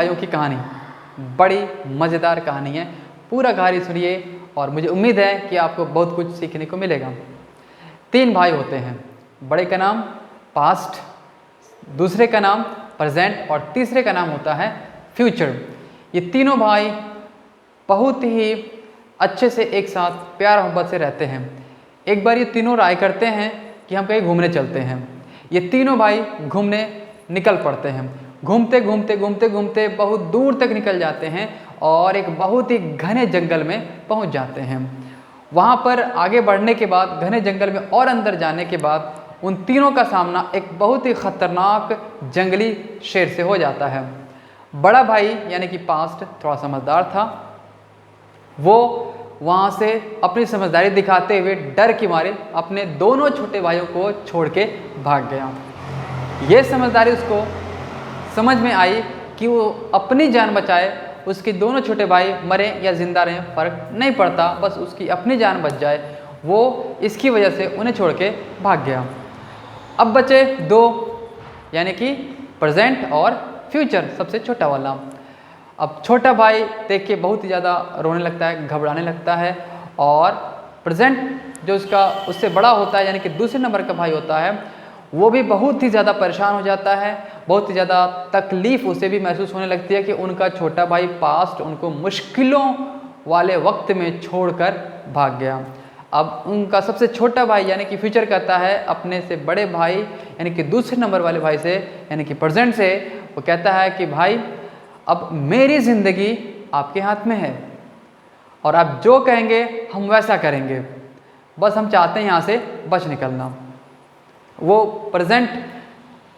भाइयों की कहानी बड़ी मज़ेदार कहानी है। पूरा कहानी सुनिए और मुझे उम्मीद है कि आपको बहुत कुछ सीखने को मिलेगा। 3 भाई होते हैं। बड़े का नाम पास्ट, दूसरे का नाम प्रेजेंट और तीसरे का नाम होता है फ्यूचर। ये तीनों भाई बहुत ही अच्छे से एक साथ प्यार मोहब्बत से रहते हैं। एक बार ये तीनों राय करते हैं कि हम कहीं घूमने चलते हैं। ये तीनों भाई घूमने निकल पड़ते हैं। घूमते घूमते घूमते घूमते बहुत दूर तक निकल जाते हैं और एक बहुत ही घने जंगल में पहुंच जाते हैं। वहां पर आगे बढ़ने के बाद, घने जंगल में और अंदर जाने के बाद, उन तीनों का सामना एक बहुत ही खतरनाक जंगली शेर से हो जाता है। बड़ा भाई यानी कि पास्ट थोड़ा समझदार था। वो वहाँ से अपनी समझदारी दिखाते हुए डर के मारे अपने दोनों छोटे भाइयों को छोड़ के भाग गया। ये समझदारी उसको समझ में आई कि वो अपनी जान बचाए, उसके दोनों छोटे भाई मरे या जिंदा रहें फर्क नहीं पड़ता, बस उसकी अपनी जान बच जाए। वो इसकी वजह से उन्हें छोड़ के भाग गया। अब बचे 2 यानी कि प्रेजेंट और फ्यूचर, सबसे छोटा वाला। अब छोटा भाई देख के बहुत ही ज़्यादा रोने लगता है, घबराने लगता है और प्रेजेंट जो उससे बड़ा होता है यानी कि दूसरे नंबर का भाई होता है, वो भी बहुत ही ज़्यादा परेशान हो जाता है। बहुत ही ज़्यादा तकलीफ़ उसे भी महसूस होने लगती है कि उनका छोटा भाई पास्ट उनको मुश्किलों वाले वक्त में छोड़कर भाग गया। अब उनका सबसे छोटा भाई यानी कि फ्यूचर कहता है अपने से बड़े भाई यानी कि दूसरे नंबर वाले भाई से यानी कि प्रेजेंट से, वो कहता है कि भाई अब मेरी ज़िंदगी आपके हाथ में है और आप जो कहेंगे हम वैसा करेंगे, बस हम चाहते हैं यहाँ से बच निकलना। वो प्रेजेंट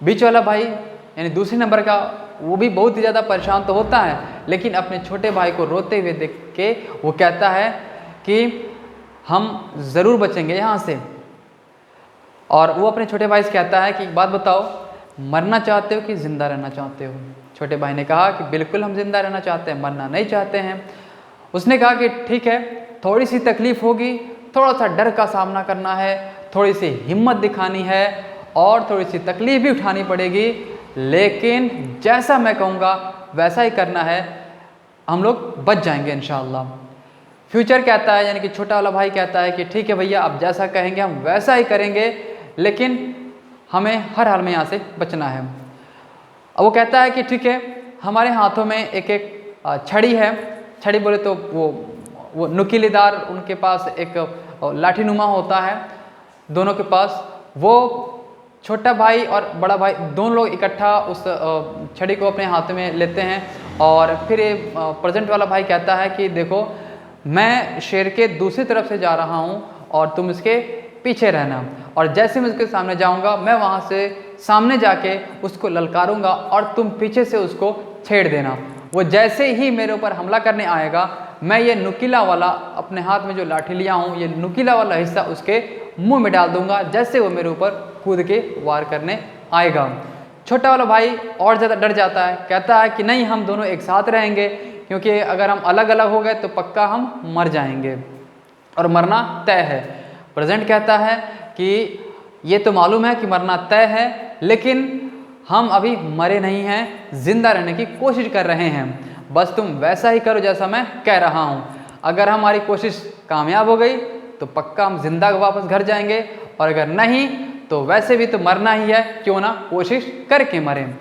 बीच वाला भाई यानी दूसरे नंबर का, वो भी बहुत ही ज़्यादा परेशान तो होता है, लेकिन अपने छोटे भाई को रोते हुए देख के वो कहता है कि हम ज़रूर बचेंगे यहाँ से। और वो अपने छोटे भाई से कहता है कि एक बात बताओ, मरना चाहते हो कि ज़िंदा रहना चाहते हो? छोटे भाई ने कहा कि बिल्कुल हम ज़िंदा रहना चाहते हैं, मरना नहीं चाहते हैं। उसने कहा कि ठीक है, थोड़ी सी तकलीफ़ होगी, थोड़ा सा डर का सामना करना है, थोड़ी सी हिम्मत दिखानी है और थोड़ी सी तकलीफ़ भी उठानी पड़ेगी, लेकिन जैसा मैं कहूँगा वैसा ही करना है, हम लोग बच जाएंगे इंशाअल्लाह। फ्यूचर कहता है यानी कि छोटा वाला भाई कहता है कि ठीक है भैया, आप जैसा कहेंगे हम वैसा ही करेंगे, लेकिन हमें हर हाल में यहाँ से बचना है। अब वो कहता है कि ठीक है, हमारे हाथों में एक एक छड़ी है। छड़ी बोले तो वो नुकीलेदार, उनके पास एक लाठी नुमा होता है दोनों के पास। वो छोटा भाई और बड़ा भाई दोनों लोग इकट्ठा उस छड़ी को अपने हाथ में लेते हैं और फिर ये प्रेजेंट वाला भाई कहता है कि देखो, मैं शेर के दूसरी तरफ से जा रहा हूँ और तुम इसके पीछे रहना, और जैसे मैं उसके सामने जाऊँगा मैं वहाँ से सामने जाके उसको ललकारूंगा और तुम पीछे से उसको छेड़ देना। वो जैसे ही मेरे ऊपर हमला करने आएगा, मैं ये नुकीला वाला अपने हाथ में जो लाठी लिया हूँ, ये नुकीला वाला हिस्सा उसके मुंह में डाल दूंगा जैसे वो मेरे ऊपर कूद के वार करने आएगा। छोटा वाला भाई और ज़्यादा डर जाता है, कहता है कि नहीं, हम दोनों एक साथ रहेंगे, क्योंकि अगर हम अलग अलग हो गए तो पक्का हम मर जाएंगे और मरना तय है। प्रेजेंट कहता है कि ये तो मालूम है कि मरना तय है, लेकिन हम अभी मरे नहीं हैं, जिंदा रहने की कोशिश कर रहे हैं, बस तुम वैसा ही करो जैसा मैं कह रहा हूँ। अगर हमारी कोशिश कामयाब हो गई तो पक्का हम जिंदा वापस घर जाएंगे, और अगर नहीं तो वैसे भी तो मरना ही है, क्यों ना कोशिश करके मरें।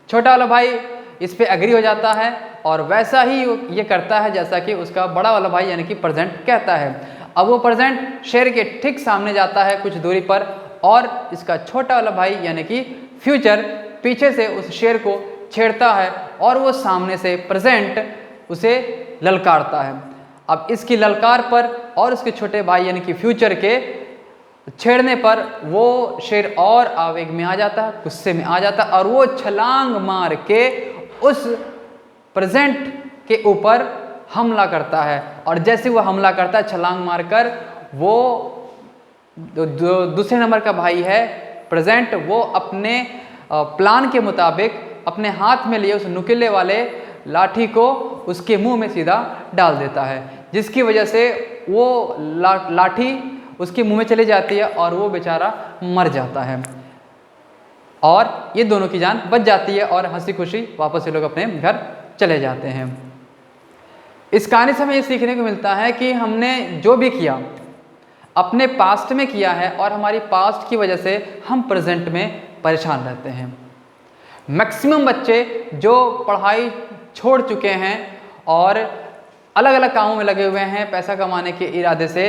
छोटा वाला भाई इस पे एग्री हो जाता है और वैसा ही ये करता है जैसा कि उसका बड़ा वाला भाई यानी कि प्रेजेंट कहता है। अब वो प्रेजेंट शेर के ठीक सामने जाता है कुछ दूरी पर, और इसका छोटा वाला भाई यानी कि फ्यूचर पीछे से उस शेर को छेड़ता है और वो सामने से प्रेजेंट उसे ललकारता है। अब इसकी ललकार पर और उसके छोटे भाई यानी कि फ्यूचर के छेड़ने पर वो शेर और आवेग में आ जाता है, गुस्से में आ जाता है, और वो छलांग मार के उस प्रेजेंट के ऊपर हमला करता है। और जैसे वो हमला करता है छलांग मारकर, वो जो दूसरे नंबर का भाई है प्रेजेंट, वो अपने प्लान के मुताबिक अपने हाथ में लिए उस नुकीले वाले लाठी को उसके मुंह में सीधा डाल देता है, जिसकी वजह से वो लाठी उसके मुंह में चली जाती है और वो बेचारा मर जाता है, और ये दोनों की जान बच जाती है और हंसी खुशी वापस ये लोग अपने घर चले जाते हैं। इस कहानी से हमें ये सीखने को मिलता है कि हमने जो भी किया अपने पास्ट में किया है और हमारी पास्ट की वजह से हम प्रेजेंट में परेशान रहते हैं। मैक्सिमम बच्चे जो पढ़ाई छोड़ चुके हैं और अलग अलग कामों में लगे हुए हैं पैसा कमाने के इरादे से,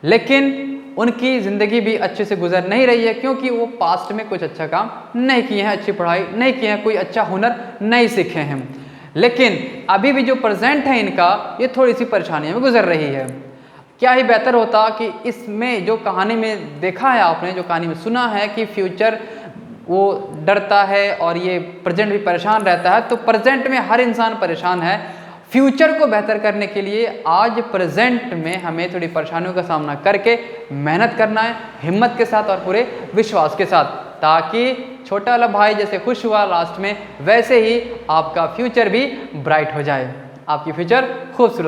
लेकिन उनकी ज़िंदगी भी अच्छे से गुजर नहीं रही है क्योंकि वो पास्ट में कुछ अच्छा काम नहीं किए हैं, अच्छी पढ़ाई नहीं किए हैं, कोई अच्छा हुनर नहीं सीखे हैं। लेकिन अभी भी जो प्रेजेंट है इनका, ये थोड़ी सी परेशानियों में गुजर रही है। क्या ही बेहतर होता कि इसमें जो कहानी में देखा है आपने, जो कहानी में सुना है कि फ्यूचर वो डरता है और ये प्रेजेंट भी परेशान रहता है, तो प्रेजेंट में हर इंसान परेशान है। फ्यूचर को बेहतर करने के लिए आज प्रेजेंट में हमें थोड़ी परेशानियों का सामना करके मेहनत करना है, हिम्मत के साथ और पूरे विश्वास के साथ, ताकि छोटा वाला भाई जैसे खुश हुआ लास्ट में, वैसे ही आपका फ्यूचर भी ब्राइट हो जाए, आपकी फ्यूचर खूबसूरत